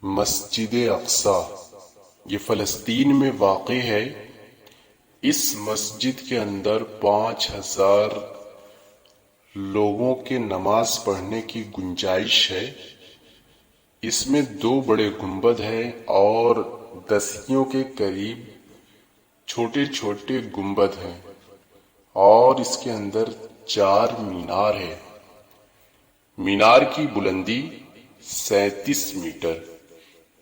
مسجد اقصی یہ فلسطین میں واقع ہے۔ اس مسجد کے اندر 5000 لوگوں کے نماز پڑھنے کی گنجائش ہے۔ اس میں 2 بڑے گنبد ہیں اور دسیوں کے قریب چھوٹے چھوٹے گنبد ہیں، اور اس کے اندر 4 مینار ہے۔ مینار کی بلندی 37 میٹر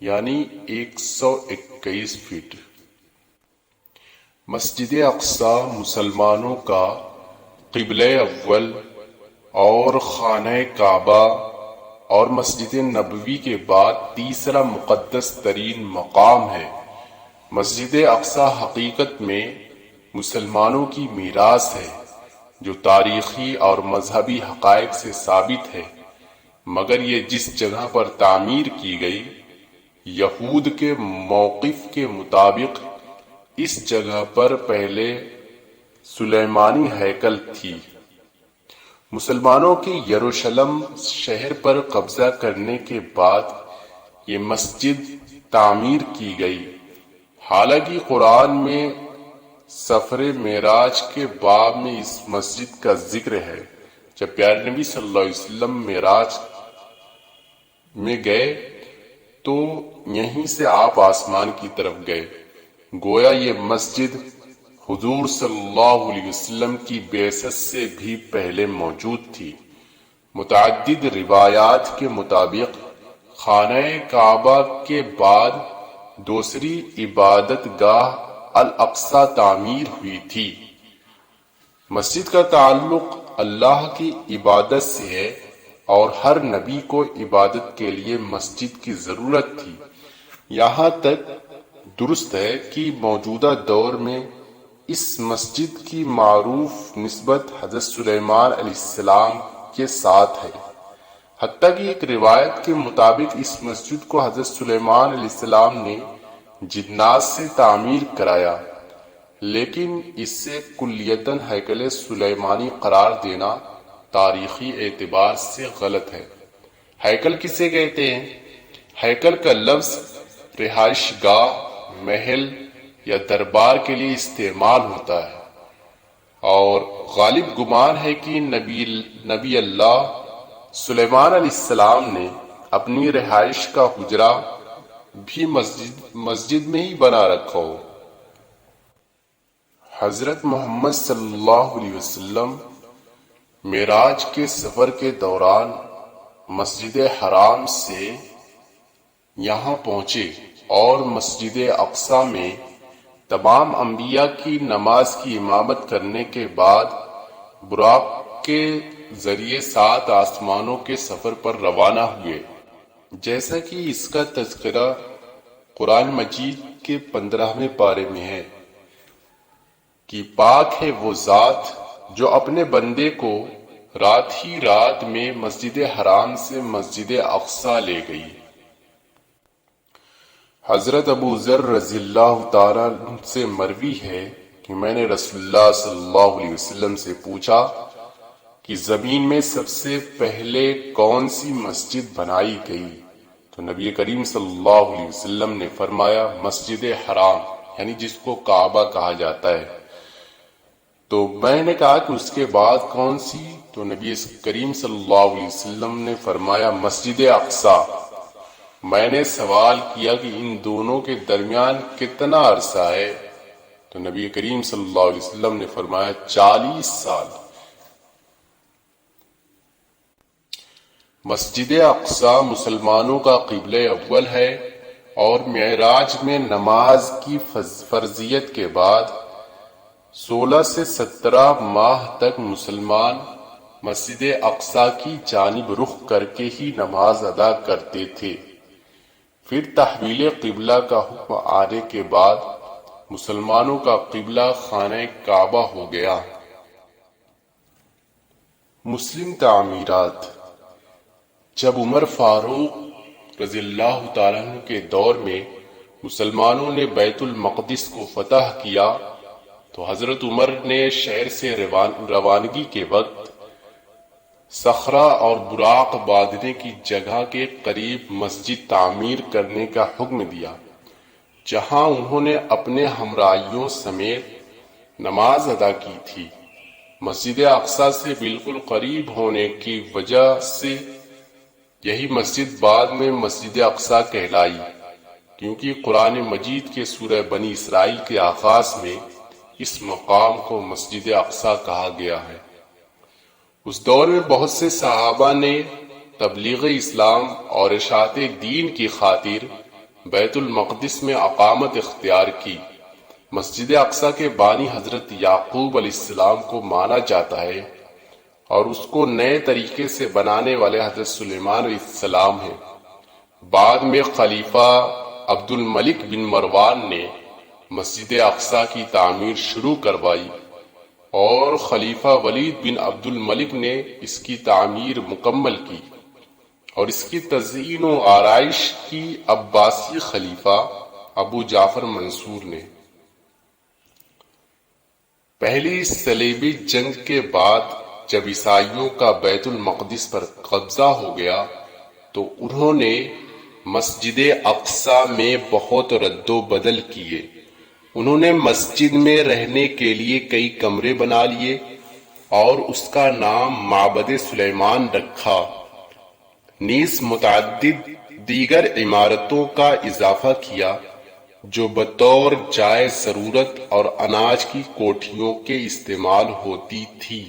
یعنی 121 فٹ۔ مسجد اقصی مسلمانوں کا قبلہ اول اور خانہ کعبہ اور مسجد نبوی کے بعد تیسرا مقدس ترین مقام ہے۔ مسجد اقصی حقیقت میں مسلمانوں کی میراث ہے جو تاریخی اور مذہبی حقائق سے ثابت ہے، مگر یہ جس جگہ پر تعمیر کی گئی، یہود کے موقف کے مطابق اس جگہ پر پہلے سلیمانی ہیکل تھی۔ مسلمانوں کے یروشلم شہر پر قبضہ کرنے کے بعد یہ مسجد تعمیر کی گئی۔ حالانکہ قرآن میں سفر معراج کے باب میں اس مسجد کا ذکر ہے۔ جب پیارے نبی صلی اللہ علیہ وسلم معراج میں گئے تو یہیں سے آپ آسمان کی طرف گئے، گویا یہ مسجد حضور صلی اللہ علیہ وسلم کی بعثت سے بھی پہلے موجود تھی۔ متعدد روایات کے مطابق خانہ کعبہ کے بعد دوسری عبادت گاہ الاقصی تعمیر ہوئی تھی۔ مسجد کا تعلق اللہ کی عبادت سے ہے اور ہر نبی کو عبادت کے لیے مسجد کی ضرورت تھی۔ یہاں تک درست ہے کہ موجودہ دور میں اس مسجد کی معروف نسبت حضرت سلیمان علیہ السلام کے ساتھ ہے۔ حتیٰ کہ ایک روایت کے مطابق اس مسجد کو حضرت سلیمان علیہ السلام نے جنات سے تعمیر کرایا، لیکن اس سے کلیتاً ہیکل سلیمانی قرار دینا تاریخی اعتبار سے غلط ہے۔ ہیکل کسے کہتے ہیں؟ ہیکل کا لفظ رہائش گاہ، محل یا دربار کے لیے استعمال ہوتا ہے، اور غالب گمان ہے کہ نبی اللہ سلیمان علیہ السلام نے اپنی رہائش کا حجرہ بھی مسجد میں ہی بنا رکھا ہو۔ حضرت محمد صلی اللہ علیہ وسلم معراج کے سفر کے دوران مسجد حرام سے یہاں پہنچے اور مسجد اقصی میں تمام انبیاء کی نماز کی امامت کرنے کے بعد براق کے ذریعے 7 آسمانوں کے سفر پر روانہ ہوئے، جیسا کہ اس کا تذکرہ قرآن مجید کے 15ویں پارے میں ہے کہ پاک ہے وہ ذات جو اپنے بندے کو رات ہی رات میں مسجد حرام سے مسجد اقصی لے گئی۔ حضرت ابو ذر رضی اللہ تعالیٰ سے مروی ہے کہ میں نے رسول اللہ صلی اللہ علیہ وسلم سے پوچھا کہ زمین میں سب سے پہلے کون سی مسجد بنائی گئی؟ تو نبی کریم صلی اللہ علیہ وسلم نے فرمایا مسجد حرام، یعنی جس کو کعبہ کہا جاتا ہے۔ تو میں نے کہا کہ اس کے بعد کون سی؟ تو نبی کریم صلی اللہ علیہ وسلم نے فرمایا مسجد اقصی۔ میں نے سوال کیا کہ ان دونوں کے درمیان کتنا عرصہ ہے؟ تو نبی کریم صلی اللہ علیہ وسلم نے فرمایا 40 سال۔ مسجد اقصی مسلمانوں کا قبلہ اول ہے، اور معراج میں نماز کی فرضیت کے بعد 16 سے 17 ماہ تک مسلمان مسجد اقصی کی جانب رخ کر کے ہی نماز ادا کرتے تھے۔ پھر تحویل قبلہ کا حکم آنے کے بعد مسلمانوں کا قبلہ خانہ کعبہ ہو گیا۔ مسلم تعمیرات۔ جب عمر فاروق رضی اللہ تعالیٰ عنہ کے دور میں مسلمانوں نے بیت المقدس کو فتح کیا تو حضرت عمر نے شہر سے روانگی کے وقت صخرہ اور براق باندھنے کی جگہ کے قریب مسجد تعمیر کرنے کا حکم دیا، جہاں انہوں نے اپنے ہمراہیوں سمیت نماز ادا کی تھی۔ مسجد اقصی سے بالکل قریب ہونے کی وجہ سے یہی مسجد بعد میں مسجد اقصی کہلائی، کیونکہ قرآن مجید کے سورہ بنی اسرائیل کے آغاز میں اس مقام کو مسجد اقصی کہا گیا ہے۔ اس دور میں بہت سے صحابہ نے تبلیغ اسلام اور اشاعت دین کی خاطر بیت المقدس میں اقامت اختیار کی۔ مسجد اقصی کے بانی حضرت یعقوب علیہ السلام کو مانا جاتا ہے اور اس کو نئے طریقے سے بنانے والے حضرت سلیمان علیہ السلام ہیں۔ بعد میں خلیفہ عبد الملک بن مروان نے مسجد اقصی کی تعمیر شروع کروائی اور خلیفہ ولید بن عبد الملک نے اس کی تعمیر مکمل کی، اور اس کی تزئین و آرائش کی عباسی خلیفہ ابو جعفر منصور نے۔ پہلی صلیبی جنگ کے بعد جب عیسائیوں کا بیت المقدس پر قبضہ ہو گیا تو انہوں نے مسجد اقصی میں بہت رد و بدل کیے۔ انہوں نے مسجد میں رہنے کے لیے کئی کمرے بنا لیے اور اس کا نام معبد سلیمان رکھا، نیز متعدد دیگر عمارتوں کا اضافہ کیا جو بطور جائے ضرورت اور اناج کی کوٹھیوں کے استعمال ہوتی تھی۔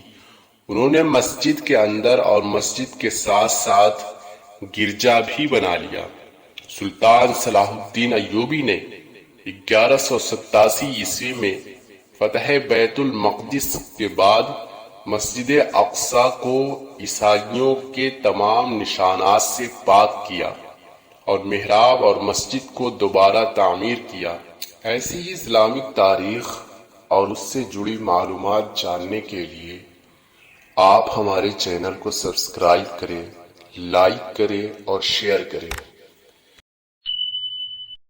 انہوں نے مسجد کے اندر اور مسجد کے ساتھ ساتھ گرجا بھی بنا لیا۔ سلطان صلاح الدین ایوبی نے 1187 عیسوی میں فتح بیت المقدس کے بعد مسجد اقصی کو عیسائیوں کے تمام نشانات سے پاک کیا اور محراب اور مسجد کو دوبارہ تعمیر کیا۔ ایسی ہی اسلامک تاریخ اور اس سے جڑی معلومات جاننے کے لیے آپ ہمارے چینل کو سبسکرائب کریں، لائک کریں اور شیئر کریں۔